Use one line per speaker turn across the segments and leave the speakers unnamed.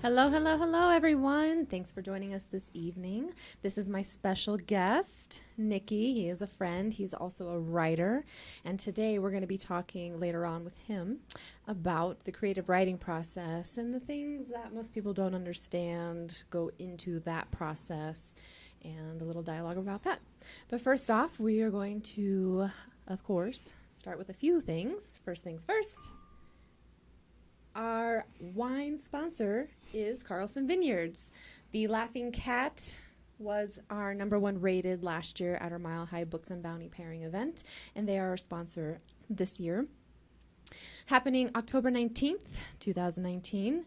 Hello, hello, hello, everyone. Thanks for joining us this evening. This is my special guest, Nikki. He is a friend. He's also a writer. And today we're going to be talking later on with him about the creative writing process and the things that most people don't understand go into that process and a little dialogue about that. But first off, we are going to, of course, start with a few things. First things first. Our wine sponsor is Carlson Vineyards. The Laughing Cat was our #1 rated last year at our Mile High Books and Bounty pairing event, and they are our sponsor this year. Happening October 19th, 2019,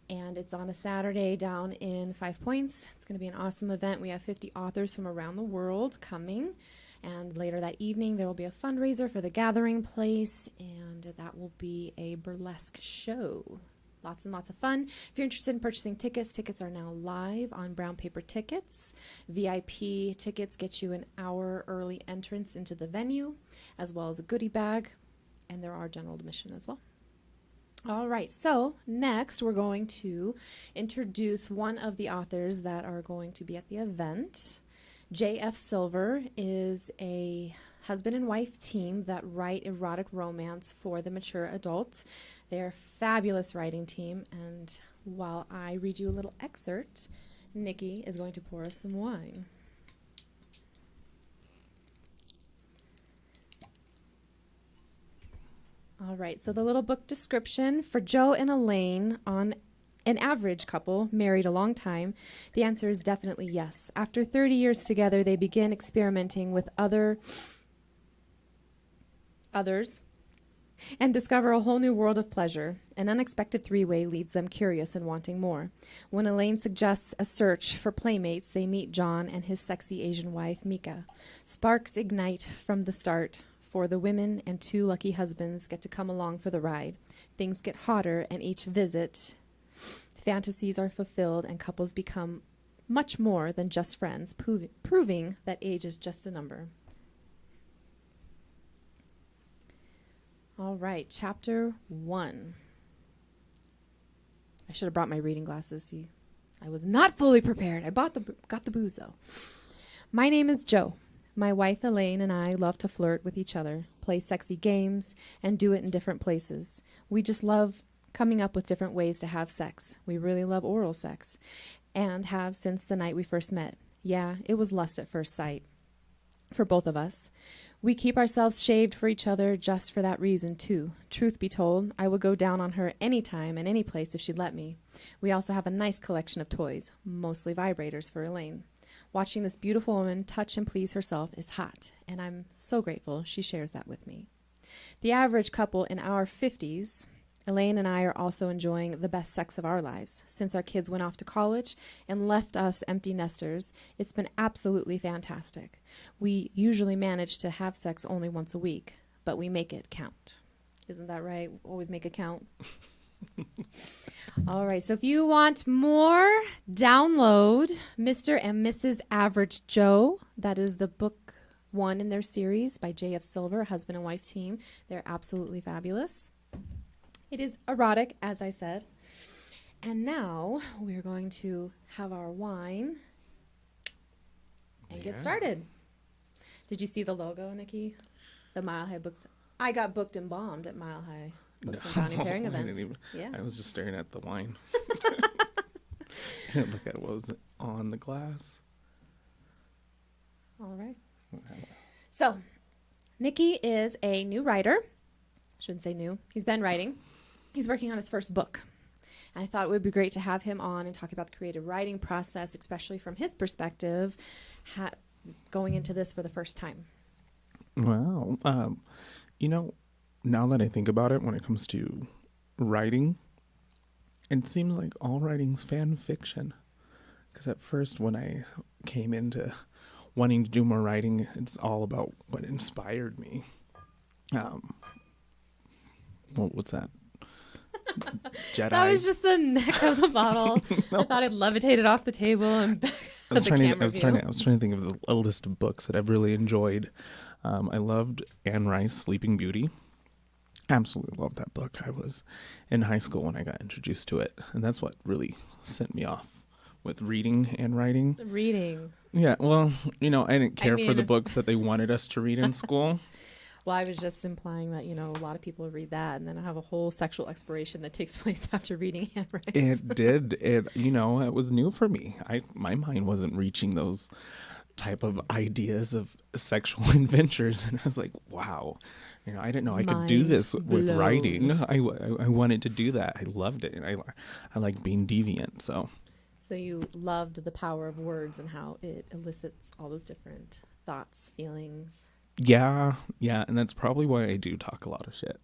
and it's on a Saturday down in Five Points. It's going to be an awesome event. We have 50 authors from around the world coming. And later that evening, there will be a fundraiser for the Gathering Place, and that will be a burlesque show. Lots and lots of fun. If you're interested in purchasing tickets, tickets are now live on Brown Paper Tickets. VIP tickets get you an hour early entrance into the venue, as well as a goodie bag, and there are general admission as well. All right, so next we're going to introduce one of the authors that are going to be at the event. J.F. Silver is a husband and wife team that write erotic romance for the mature adult. They're a fabulous writing team, and while I read you a little excerpt, Nikki is going to pour us some wine. All right, so the little book description for Joe and Elaine on an average couple, married a long time, the answer is definitely yes. After 30 years together, they begin experimenting with others and discover a whole new world of pleasure. An unexpected three-way leaves them curious and wanting more. When Elaine suggests a search for playmates, they meet John and his sexy Asian wife, Mika. Sparks ignite from the start, for the women and two lucky husbands get to come along for the ride. Things get hotter, and each visit fantasies are fulfilled and couples become much more than just friends, proving that age is just a number. All right, chapter 1. I should have brought my reading glasses. See, I was not fully prepared. I got the booze, though. My name is Joe. My wife Elaine and I love to flirt with each other, play sexy games, and do it in different places. We just love coming up with different ways to have sex. We really love oral sex, and have since the night we first met. Yeah, it was lust at first sight for both of us. We keep ourselves shaved for each other just for that reason, too. Truth be told, I would go down on her anytime and any place if she'd let me. We also have a nice collection of toys, mostly vibrators for Elaine. Watching this beautiful woman touch and please herself is hot, and I'm so grateful she shares that with me. The average couple in our 50s, Elaine and I are also enjoying the best sex of our lives. Since our kids went off to college and left us empty nesters, it's been absolutely fantastic. We usually manage to have sex only once a week, but we make it count. Isn't that right? Always make it count. All right, so if you want more, download Mr. and Mrs. Average Joe. That is the book 1 in their series by J.F. Silver, husband and wife team. They're absolutely fabulous. It is erotic, as I said. And now we're going to have our wine and get started. Did you see the logo, Nikki? The Mile High Books. I got booked and bombed at Mile High Books and Bounty pairing event.
Yeah. I was just staring at the wine. Look at what was on the glass.
All right. So, Nikki is a new writer. Shouldn't say new. He's been writing. He's working on his first book. And I thought it would be great to have him on and talk about the creative writing process, especially from his perspective, going into this for the first time.
Well, now that I think about it, when it comes to writing, it seems like all writing's fan fiction. Because at first, when I came into wanting to do more writing, it's all about what inspired me. What's that? Jedi.
That was just the neck of the bottle. No. I thought it levitated off the table and back
I was trying to think of a list of books that I've really enjoyed. I loved Anne Rice's Sleeping Beauty. Absolutely love that book. I was in high school when I got introduced to it, and that's what really sent me off with reading and writing.
Reading.
Yeah, well, I didn't care for the
mean-
books that they wanted us to read in school.
Well, I was just implying that, a lot of people read that and then I have a whole sexual exploration that takes place after reading Anne Rice.
It did. It was new for me. My mind wasn't reaching those type of ideas of sexual adventures, and I was like, wow. I didn't know I could do this
Mind
with
blown.
writing. I wanted to do that. I loved it, and I like being deviant. So
So you loved the power of words and how it elicits all those different thoughts, feelings.
yeah, and that's probably why I do talk a lot of shit.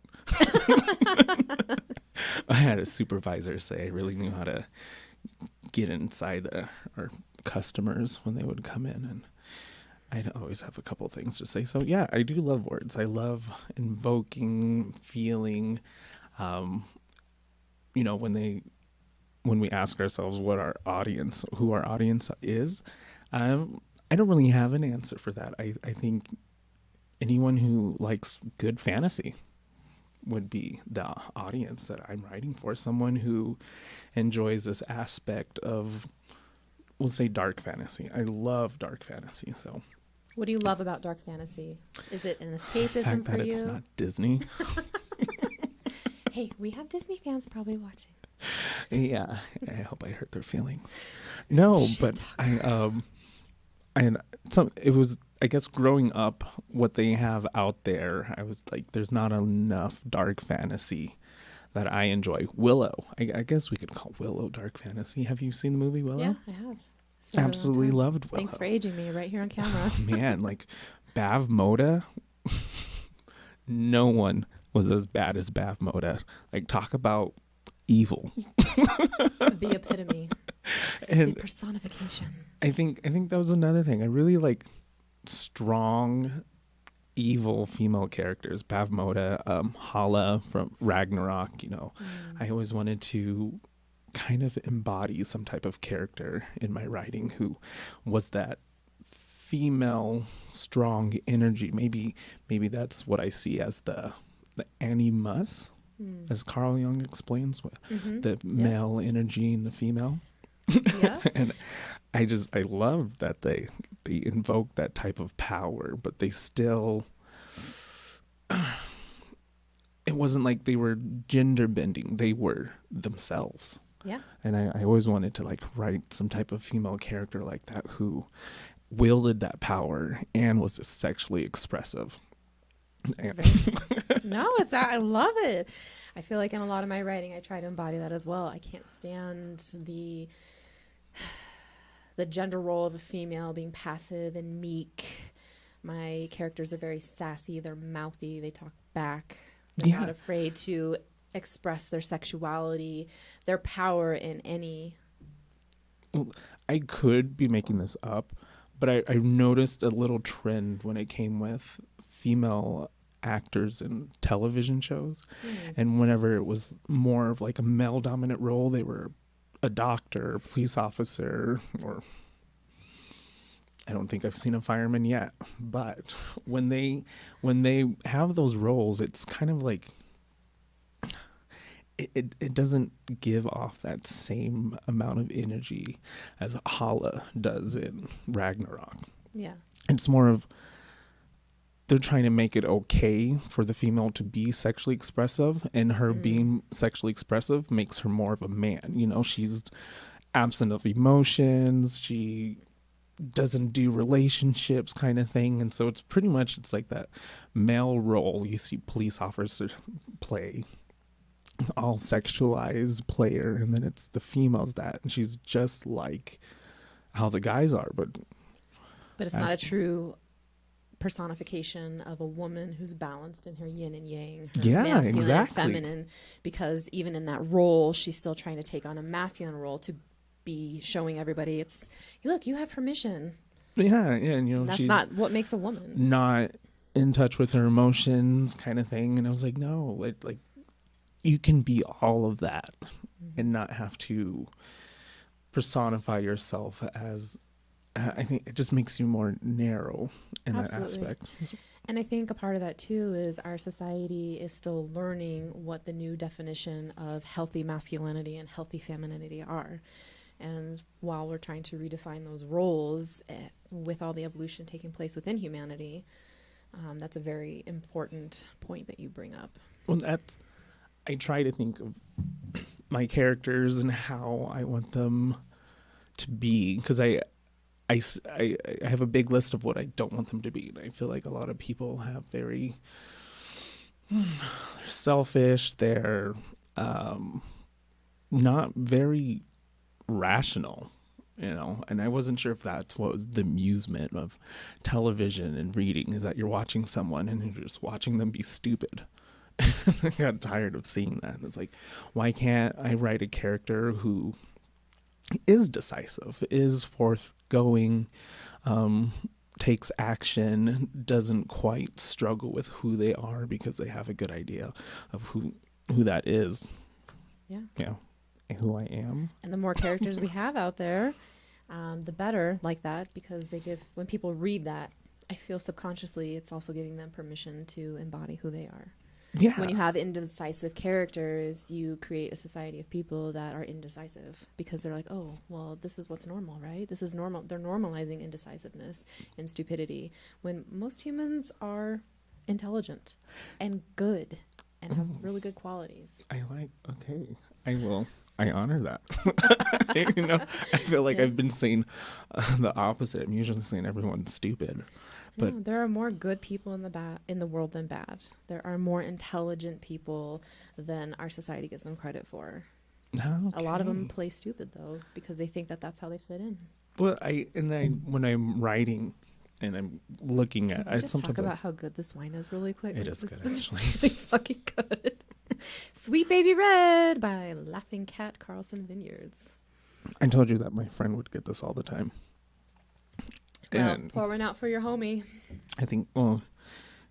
I had a supervisor say I really knew how to get inside our customers when they would come in, and I'd always have a couple things to say. So yeah, I do love words. I love invoking, feeling. When we ask ourselves who our audience is, I don't really have an answer for that. I think anyone who likes good fantasy would be the audience that I'm writing for. Someone who enjoys this aspect of, we'll say, dark fantasy. I love dark fantasy. So
What do you love about dark fantasy? Is it an
the
escapism
fact
for
that
you?
it's not Disney.
Hey, we have Disney fans probably watching.
Yeah, I hope I hurt their feelings. No,
Shit
but
talker.
it was, I guess, growing up, what they have out there, I was like, there's not enough dark fantasy that I enjoy. Willow, I guess we could call Willow dark fantasy. Have you seen the movie Willow?
Yeah, I have. It's been a long
Absolutely
time.
loved Willow.
Thanks for aging me right here on camera.
Man, like Bav Moda, no one was as bad as Bav Moda. Like, talk about evil.
The epitome. The
And
personification.
I think that was another thing. I really like strong, evil female characters. Bav Moda, Hala from Ragnarok. I always wanted to kind of embody some type of character in my writing who was that female, strong energy. Maybe that's what I see as the animus, as Carl Jung explains, the male energy and the female.
Yeah.
And I love that they invoke that type of power, but they still, it wasn't like they were gender bending. They were themselves.
Yeah.
And I always wanted to like write some type of female character like that who wielded that power and was just sexually expressive.
I love it. I feel like in a lot of my writing, I try to embody that as well. I can't stand the gender role of a female being passive and meek. My characters are very sassy. They're mouthy. They talk back. They're not afraid to express their sexuality, their power in any.
I could be making this up, but I noticed a little trend when it came with female actors in television shows. And whenever it was more of like a male dominant role, they were a doctor, a police officer, or I don't think I've seen a fireman yet. But when they have those roles, it's kind of like it doesn't give off that same amount of energy as Hala does in Ragnarok.
Yeah.
It's more of they're trying to make it okay for the female to be sexually expressive, and her being sexually expressive makes her more of a man. She's absent of emotions. She doesn't do relationships kind of thing. And so it's like that male role you see police officers play, all sexualized player, and then it's the females and she's just like how the guys are, but
it's not a true personification of a woman who's balanced in her yin and yang, her masculine
exactly.
and feminine, because even in that role, she's still trying to take on a masculine role to be showing everybody look, you have permission.
Yeah, and
that's
she's
not what makes a woman.
Not in touch with her emotions kind of thing. And I was like, no, like you can be all of that and not have to personify yourself as I think it just makes you more narrow in that
Absolutely.
aspect.
And I think a part of that too is our society is still learning what the new definition of healthy masculinity and healthy femininity are. And while we're trying to redefine those roles with all the evolution taking place within humanity, that's a very important point that you bring up.
Well, I try to think of my characters and how I want them to be, because I have a big list of what I don't want them to be. And I feel like a lot of people have they're selfish, they're not very rational, and I wasn't sure if that's what was the amusement of television and reading, is that you're watching someone and you're just watching them be stupid. I got tired of seeing that. It's like, why can't I write a character who is decisive, is forthgoing, takes action, doesn't quite struggle with who they are because they have a good idea of who that is.
Yeah.
And who I am.
And the more characters we have out there, the better, like that, because when people read that, I feel subconsciously it's also giving them permission to embody who they are.
Yeah.
When you have indecisive characters, you create a society of people that are indecisive because they're like, oh, well, this is what's normal, right? This is normal. They're normalizing indecisiveness and stupidity when most humans are intelligent and good and have really good qualities.
I honor that. I feel like I've been saying the opposite. I'm usually saying everyone's stupid. But
no, there are more good people in the world than bad. There are more intelligent people than our society gives them credit for.
Okay.
A lot of them play stupid though because they think that that's how they fit in.
Well, when I'm writing and I'm looking at,
Can we just talk about how good this wine is really quick?
It is good,
This
actually.
is really fucking good. Sweet Baby Red by Laughing Cat Carlson Vineyards.
I told you that my friend would get this all the time.
Well,
And
pour one out for your homie.
I think,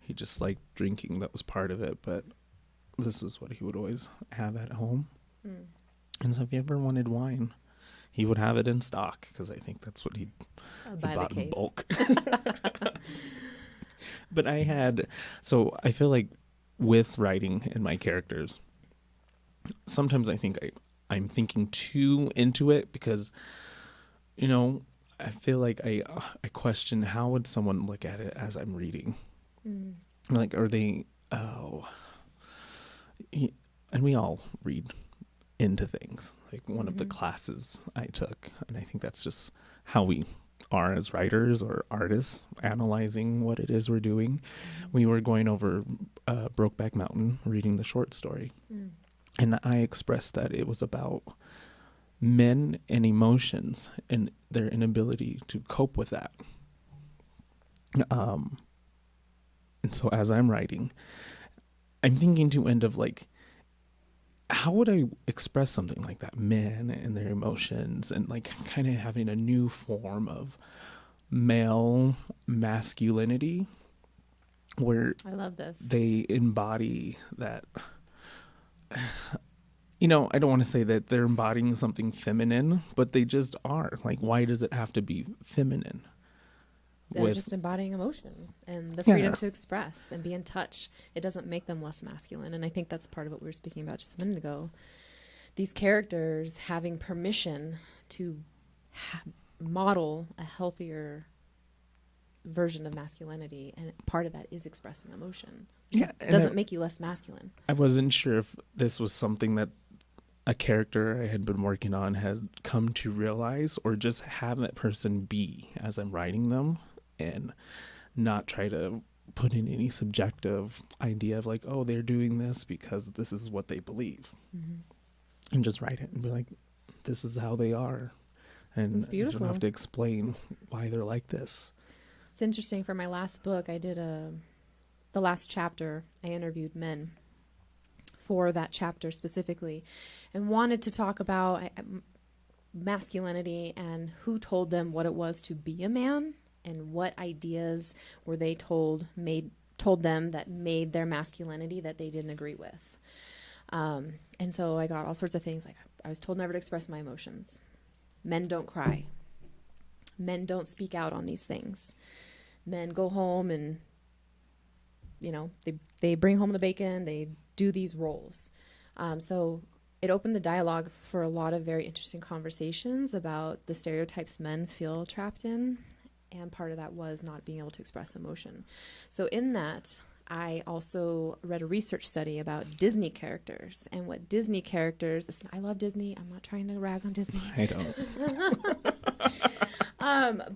he just liked drinking. That was part of it. But this is what he would always have at home.
Mm.
And so if he ever wanted wine, he would have it in stock because I think that's what he bought in bulk. But I feel like with writing and my characters, sometimes I think I'm thinking too into it because, I feel like I question how would someone look at it as I'm reading. Like, are they, and we all read into things. Like one of the classes I took, and I think that's just how we are as writers or artists, analyzing what it is we're doing. We were going over Brokeback Mountain, reading the short story. And I expressed that it was about men and emotions and their inability to cope with that. And so as I'm writing, I'm thinking to end of like, how would I express something like that? Men and their emotions and like kind of having a new form of male masculinity where
I love this.
they embody that. I don't want to say that they're embodying something feminine, but they just are. Like, why does it have to be feminine?
They're just embodying emotion and the freedom to express and be in touch. It doesn't make them less masculine. And I think that's part of what we were speaking about just a minute ago. These characters having permission to model a healthier version of masculinity. And part of that is expressing emotion.
Yeah,
It doesn't make you less masculine.
I wasn't sure if this was something that a character I had been working on had come to realize or just have that person be as I'm writing them and not try to put in any subjective idea of like, oh, they're doing this because this is what they believe. And just write it and be like, this is how they are. And
It's beautiful.
you don't have to explain why they're like this.
It's interesting. For my last book, I did the last chapter, I interviewed men for that chapter specifically and wanted to talk about masculinity and who told them what it was to be a man and what ideas were they told them that made their masculinity that they didn't agree with. And so I got all sorts of things. Like I was told never to express my emotions. Men don't cry. Men don't speak out on these things. Men go home and, they bring home the bacon, they do these roles. So it opened the dialogue for a lot of very interesting conversations about the stereotypes men feel trapped in. And part of that was not being able to express emotion. So in that, I also read a research study about Disney characters and what Disney characters. I love Disney. I'm not trying to rag on Disney.
I don't.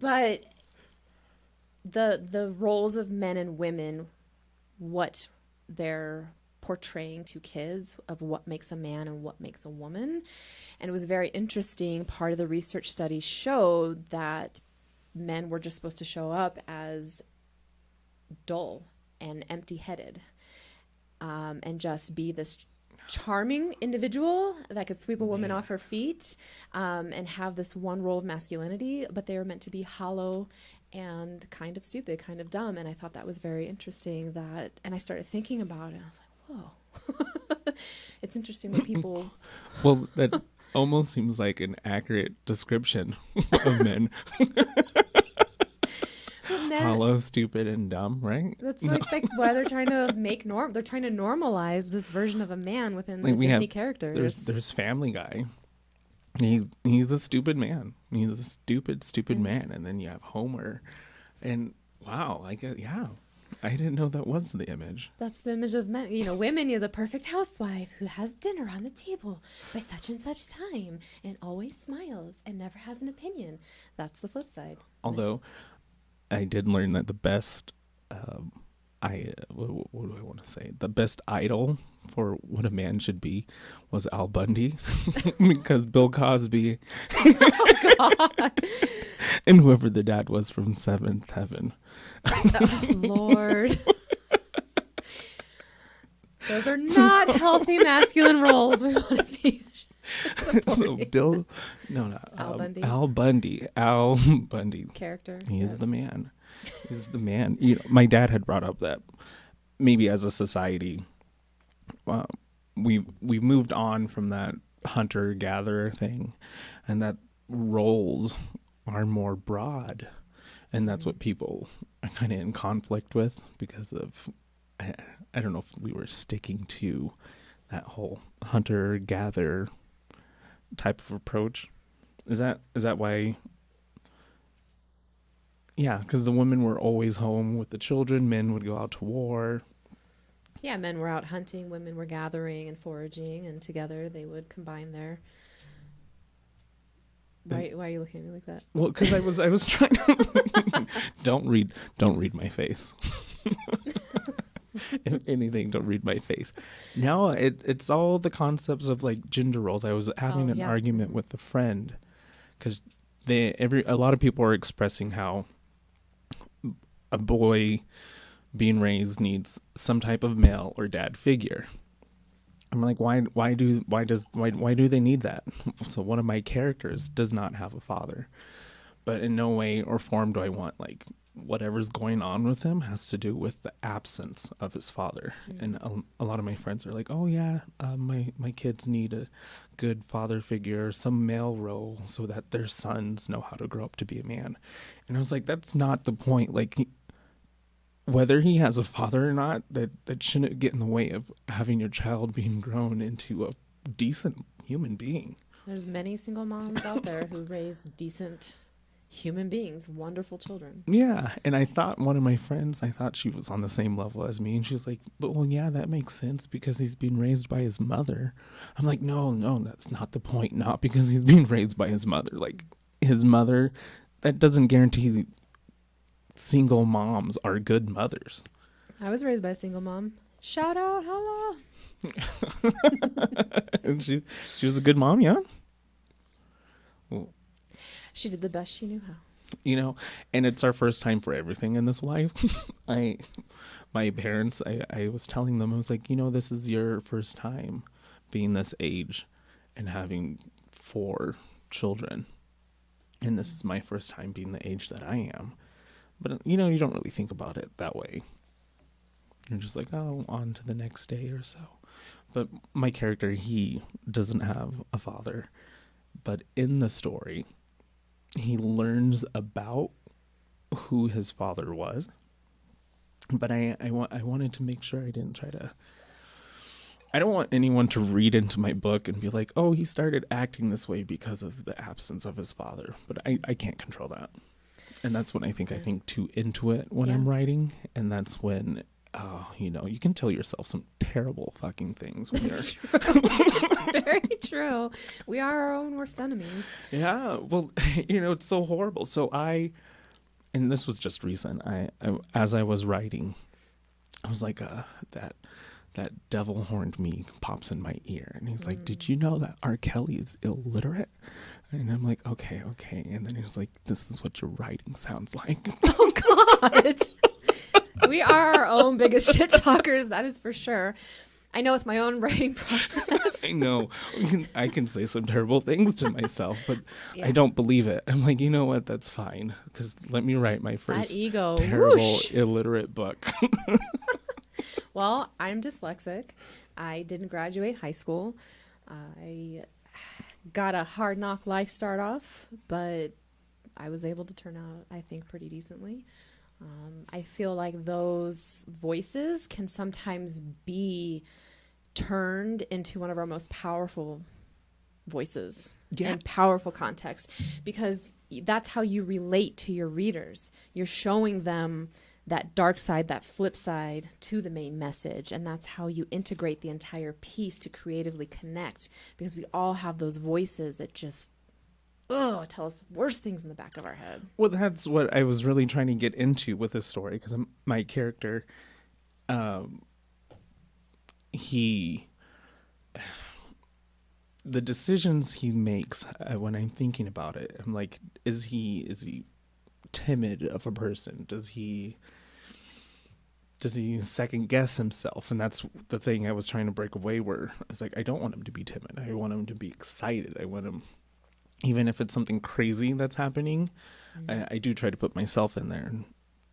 But the roles of men and women, what they're portraying to kids of what makes a man and what makes a woman. And it was very interesting. Part of the research study showed that men were just supposed to show up as dull and empty-headed, and just be this charming individual that could sweep a woman off her feet, and have this one role of masculinity, but they were meant to be hollow and kind of stupid, kind of dumb. And I thought that was very interesting, and I started thinking about it. I was like, whoa. It's interesting that people...
Well, that almost seems like an accurate description of men. Hollow, stupid, and dumb, right?
That's like why they're trying to they're trying to normalize this version of a man within the Disney characters.
There's Family Guy. He's a stupid man. He's a stupid man. And then you have Homer, and wow, I didn't know that was the image.
That's the image of men. Women, you're the perfect housewife who has dinner on the table by such and such time and always smiles and never has an opinion. That's the flip side.
Although I did learn that the best, what do I want to say? The best idol for what a man should be was Al Bundy, because Bill Cosby,
oh God,
and whoever the dad was from Seventh Heaven.
Oh, Lord. Those are not healthy masculine roles. We want to be
So Bill, Al Bundy
character.
He is the man. He's the man. My dad had brought up that maybe as a society, we moved on from that hunter gatherer thing, and that roles are more broad, and that's what people are kind of in conflict with because of. I don't know if we were sticking to that whole hunter gatherer type of approach. Is that why? Yeah, because the women were always home with the children. Men would go out to war.
Yeah, men were out hunting, women were gathering and foraging, and together they would combine their... Why are you looking at me like that?
Well, because I was trying to... Don't read my face. If anything, don't read my face. No, it's all the concepts of like gender roles. I was having an argument with a friend because a lot of people are expressing how a boy being raised needs some type of male or dad figure. I'm like, why do they need that? So one of my characters does not have a father, but in no way or form do I want like whatever's going on with him has to do with the absence of his father. And a lot of my friends are like, oh yeah, my kids need a good father figure or some male role so that their sons know how to grow up to be a man. And I was like, that's not the point. Like, whether he has a father or not, that shouldn't get in the way of having your child being grown into a decent human being.
There's many single moms out there who raise decent human beings, wonderful children.
Yeah, and I thought one of my friends, she was on the same level as me, and she was like, but well, yeah, that makes sense because he's being raised by his mother. I'm like, no, that's not the point. Not because he's being raised by his mother. Like, his mother, that doesn't guarantee single moms are good mothers.
I was raised by a single mom. Shout out, hello.
And she was a good mom, yeah? Well,
she did the best she knew how.
And it's our first time for everything in this life. My parents, I was telling them, I was like, this is your first time being this age and having 4 children. And this is my first time being the age that I am. But, you don't really think about it that way. You're just like, oh, on to the next day or so. But my character, he doesn't have a father. But in the story, he learns about who his father was. But I wanted to make sure I didn't try to. I don't want anyone to read into my book and be like, oh, he started acting this way because of the absence of his father. But I can't control that. And that's when I think too into it when I'm writing. And that's when, you can tell yourself some terrible fucking things. When
That's true. It's very true. We are our own worst enemies.
Yeah. Well, it's so horrible. So and this was just recent. I as I was writing, I was like, that devil horned me pops in my ear, and he's like, "Did you know that R. Kelly is illiterate?" And I'm like, "Okay." And then he was like, "This is what your writing sounds like."
Oh God, we are our own biggest shit talkers. That is for sure. I know with my own writing process.
I know. I can say some terrible things to myself, but I don't believe it. I'm like, you know what? That's fine, because let me write my first
ego.
terrible
Whoosh.
illiterate book.
Well, I'm dyslexic. I didn't graduate high school. I got a hard knock life start off, but I was able to turn out, I think, pretty decently. I feel like those voices can sometimes be turned into one of our most powerful voices and powerful context, because that's how you relate to your readers. You're showing them that dark side, that flip side to the main message, and that's how you integrate the entire piece to creatively connect, because we all have those voices that just tell us the worst things in the back of our head.
Well, that's what I was really trying to get into with this story, because my character, the decisions he makes when I'm thinking about it, I'm like, is he timid of a person? Does he second guess himself? And that's the thing I was trying to break away, where I was like, I don't want him to be timid. I want him to be excited. I want him, even if it's something crazy that's happening, I do try to put myself in there.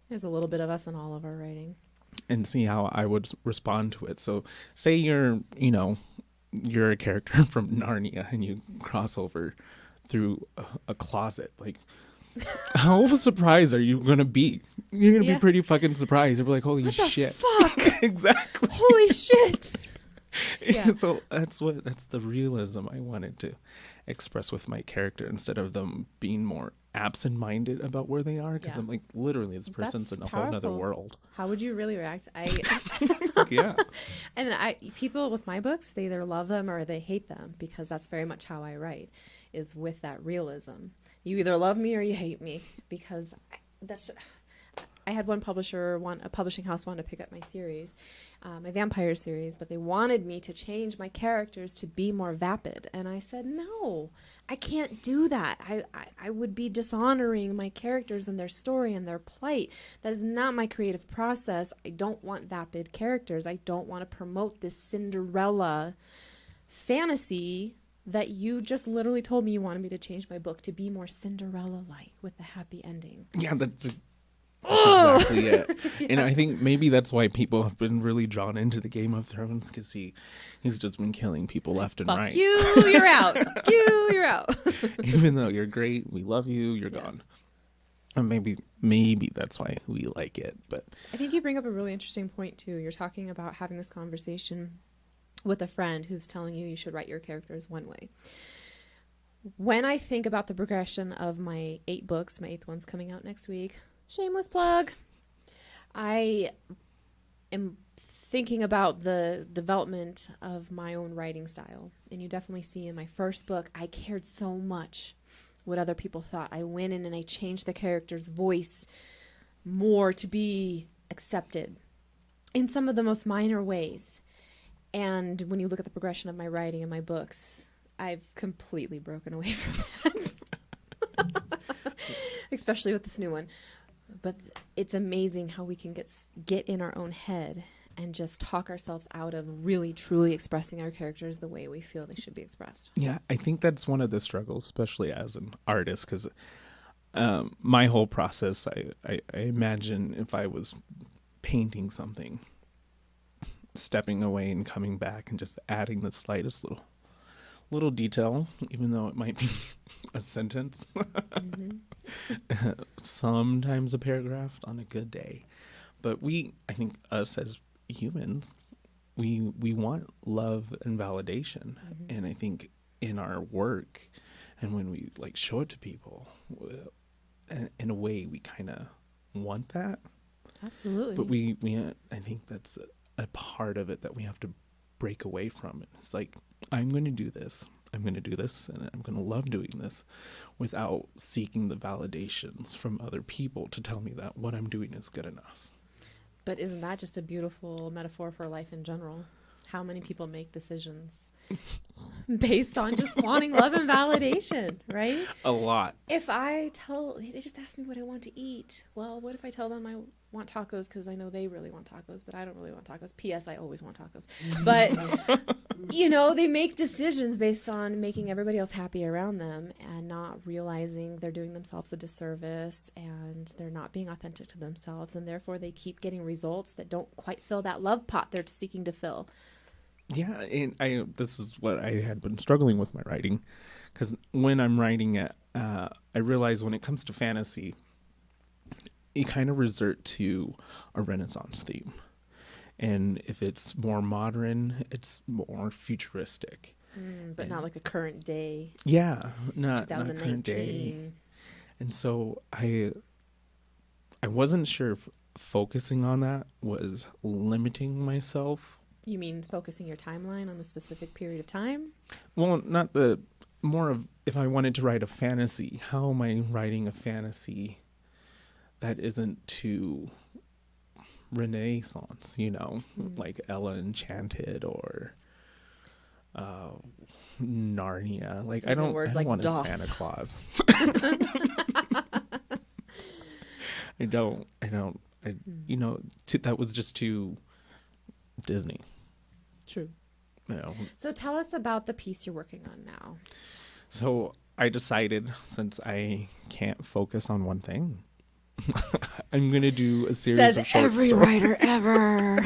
There's a little bit of us in all of our writing.
And see how I would respond to it. So say you're a character from Narnia and you cross over through a closet. Like, how surprised are you going to be? You're going to be pretty fucking surprised. You're like, holy shit.
Fuck.
Exactly.
Holy shit. Yeah.
So that's the realism I wanted to express with my character, instead of them being more absent-minded about where they are, because I'm like, literally, this person's in a whole other world.
How would you really react?
Yeah.
And people with my books, they either love them or they hate them, because that's very much how I write, is with that realism. You either love me or you hate me, because I had one a publishing house wanted to pick up my series, my vampire series, but they wanted me to change my characters to be more vapid. And I said, no, I can't do that. I would be dishonoring my characters and their story and their plight. That is not my creative process. I don't want vapid characters. I don't want to promote this Cinderella fantasy that you just literally told me you wanted me to change my book to be more Cinderella-like with the happy ending.
Yeah, that's exactly it. Yeah. And I think maybe that's why people have been really drawn into the Game of Thrones, because he's just been killing people left and right.
You're out. You're out.
Even though you're great, we love you, you're gone. And maybe that's why we like it. But
I think you bring up a really interesting point too. You're talking about having this conversation with a friend who's telling you should write your characters one way. When I think about the progression of my 8 books, my 8th one's coming out next week. Shameless plug. I am thinking about the development of my own writing style. And you definitely see in my first book, I cared so much what other people thought. I went in and I changed the character's voice more to be accepted in some of the most minor ways. And when you look at the progression of my writing in my books, I've completely broken away from that. Especially with this new one. But it's amazing how we can get in our own head and just talk ourselves out of really, truly expressing our characters the way we feel they should be expressed.
Yeah, I think that's one of the struggles, especially as an artist, because my whole process, I imagine if I was painting something, stepping away and coming back and just adding the slightest little detail, even though it might be a sentence, sometimes a paragraph on a good day. But I think us as humans, we want love and validation. And I think in our work and when we like show it to people, in a way we kind of want that.
Absolutely.
But I think that's a part of it that we have to break away from. It's like, I'm going to do this. I'm going to do this, and I'm going to love doing this without seeking the validations from other people to tell me that what I'm doing is good enough.
But isn't that just a beautiful metaphor for life in general? How many people make decisions based on just wanting love and validation, right?
A lot.
If they just ask me what I want to eat. Well, what if I tell them I want tacos because I know they really want tacos, but I don't really want tacos. P.S. I always want tacos. But, they make decisions based on making everybody else happy around them and not realizing they're doing themselves a disservice and they're not being authentic to themselves. And therefore, they keep getting results that don't quite fill that love pot they're seeking to fill.
Yeah, and this is what I had been struggling with my writing, because when I'm writing it, I realize when it comes to fantasy, you kind of resort to a Renaissance theme, and if it's more modern, it's more futuristic,
but not like a current day.
Yeah, not
2019.
current day. And so I wasn't sure if focusing on that was limiting myself.
You mean focusing your timeline on a specific period of time?
Well, more of if I wanted to write a fantasy, how am I writing a fantasy that isn't too Renaissance, like Ella Enchanted or Narnia. Like I don't want a Santa Claus. I don't, that was just too Disney.
True. So tell us about the piece you're working on now.
So I decided, since I can't focus on one thing, I'm going to do a series of short stories.
Says every writer ever.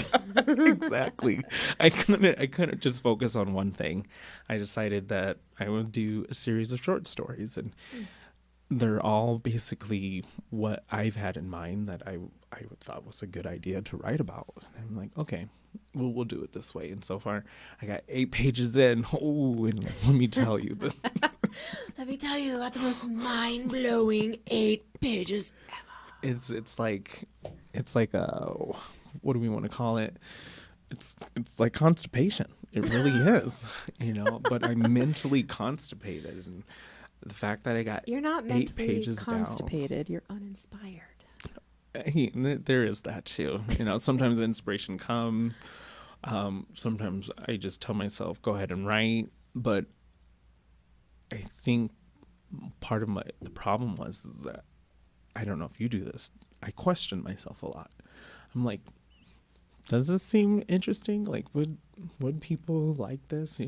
Exactly. I couldn't just focus on one thing. I decided that I would do a series of short stories, and they're all basically what I've had in mind that I thought was a good idea to write about. And I'm like, okay, we'll do it this way. And so far, I got 8 pages in. Oh, and let me tell you.
Let me tell you about the most mind-blowing 8 pages ever.
It's like a, what do we want to call it? It's like constipation. It really is, but I'm mentally constipated. And the fact that I got
You're not
8
mentally
pages
constipated. You're uninspired.
There is that too. Sometimes inspiration comes. Sometimes I just tell myself, go ahead and write. But I think part of the problem is that, I don't know if you do this, I question myself a lot. I'm like, does this seem interesting? Like, would people like this?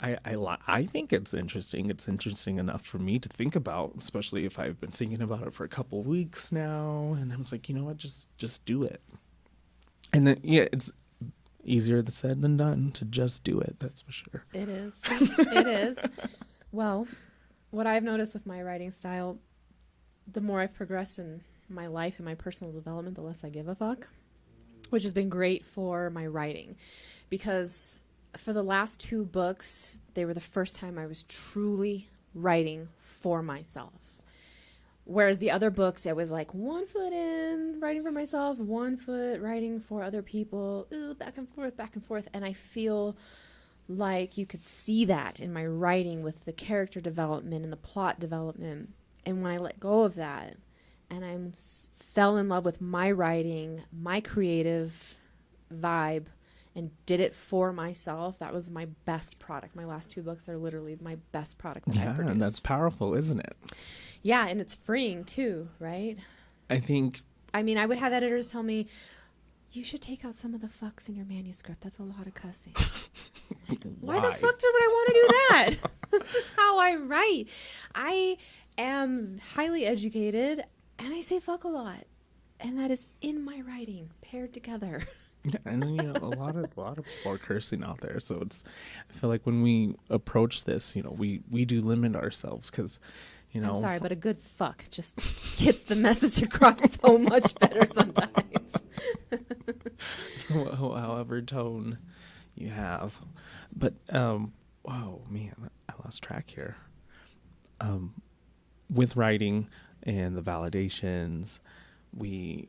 I think it's interesting. It's interesting enough for me to think about, especially if I've been thinking about it for a couple weeks now. And I was like, you know what, just do it. And then, it's easier said than done to just do it. That's for sure.
It is. It is. Well, what I've noticed with my writing style, the more I've progressed in my life and my personal development, the less I give a fuck, which has been great for my writing, because for the last 2 books, they were the first time I was truly writing for myself. Whereas the other books, it was like 1 foot in, writing for myself, 1 foot writing for other people, back and forth, back and forth. And I feel like you could see that in my writing with the character development and the plot development. And when I let go of that and I fell in love with my writing, my creative vibe, and did it for myself, that was my best product. My last 2 books are literally my best product that I've produced.
And that's powerful, isn't it?
Yeah, and it's freeing too, right?
I
would have editors tell me, you should take out some of the fucks in your manuscript. That's a lot of cussing. Why the fuck would I want to do that? This is how I write. I am highly educated, and I say fuck a lot. And that is in my writing, paired together.
Yeah, and then a lot of people are cursing out there, so I feel like when we approach this, we do limit ourselves because,
I'm sorry, but a good fuck just gets the message across so much better sometimes.
however tone you have, but wow, man, I lost track here. With writing and the validations, when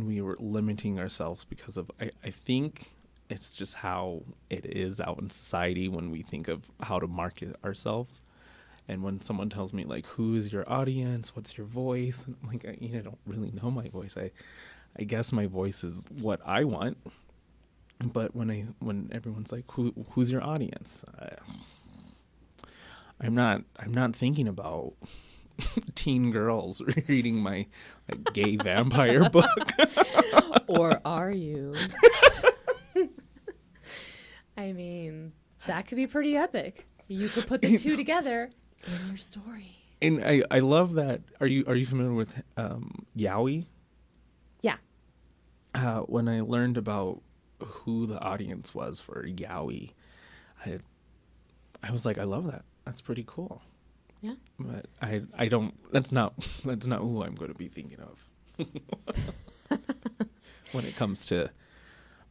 we were limiting ourselves because of, I think it's just how it is out in society when we think of how to market ourselves. And when someone tells me like, who is your audience? What's your voice? And I'm like, I don't really know my voice. I guess my voice is what I want. But when everyone's like, who's your audience? I'm not thinking about teen girls reading my gay vampire book.
Or are you? I mean, that could be pretty epic. You could put the two together in your story.
And I love that. Are you familiar with Yaoi?
Yeah.
When I learned about who the audience was for Yaoi, I was like, I love that. That's pretty cool.
Yeah.
But I don't. That's not who I'm going to be thinking of. When it comes to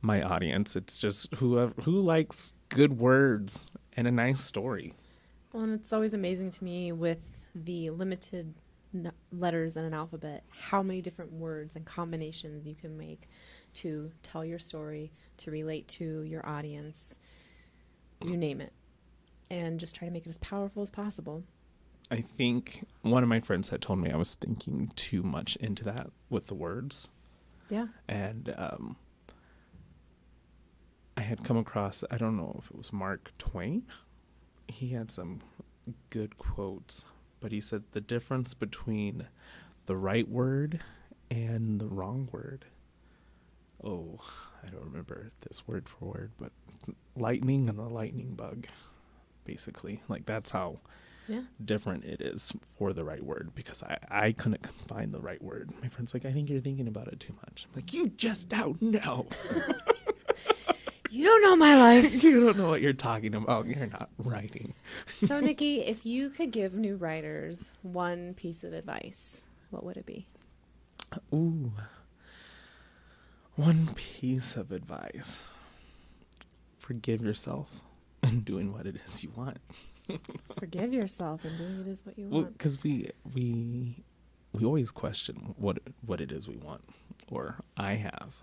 my audience, it's just who likes good words and a nice story.
Well, and it's always amazing to me with the limited letters in an alphabet, how many different words and combinations you can make to tell your story, to relate to your audience, you name it, and just try to make it as powerful as possible.
I think one of my friends had told me I was thinking too much into that with the words.
Yeah.
And I had come across, I don't know if it was Mark Twain. He had some good quotes, but he said the difference between the right word and the wrong word. Oh, I don't remember this word for word, but lightning and a lightning bug, basically. Like that's how different it is for the right word, because I couldn't find the right word. My friend's like, I think you're thinking about it too much. I'm like, you just don't know.
You don't know my life.
You don't know what you're talking about. You're not writing.
So, Nikki, if you could give new writers one piece of advice, what would it be?
Ooh. One piece of advice. Forgive yourself in doing what it is you want.
Forgive yourself in doing it is what you
Well,
want.
because we always question what it is we want, or I have.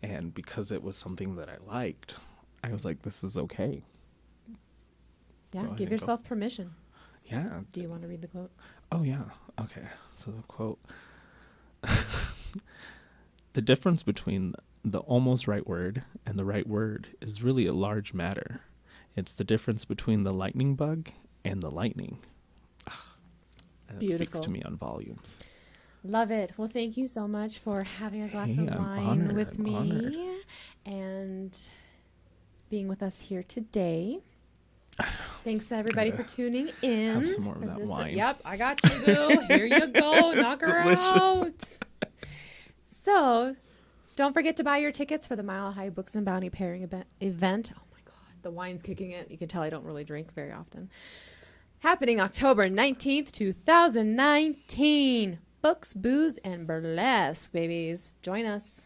And because it was something that I liked, I was like, this is okay.
Yeah, give yourself permission.
Yeah.
Do you want to read the quote?
Oh, yeah. Okay. So the quote. The difference between the almost right word and the right word is really a large matter. It's the difference between the lightning bug and the lightning. And it speaks to me on volumes.
Love it. Well, thank you so much for having a glass of wine with me
honored.
and being with us here today. Thanks to everybody for tuning in.
Have some more of that wine.
Yep, I got you, boo. Here you go. Knock her out. So, don't forget to buy your tickets for the Mile High Books and Bounty Pairing event. Oh my God, the wine's kicking in. You can tell I don't really drink very often. Happening October 19th, 2019. Books, booze, and burlesque, babies. Join us.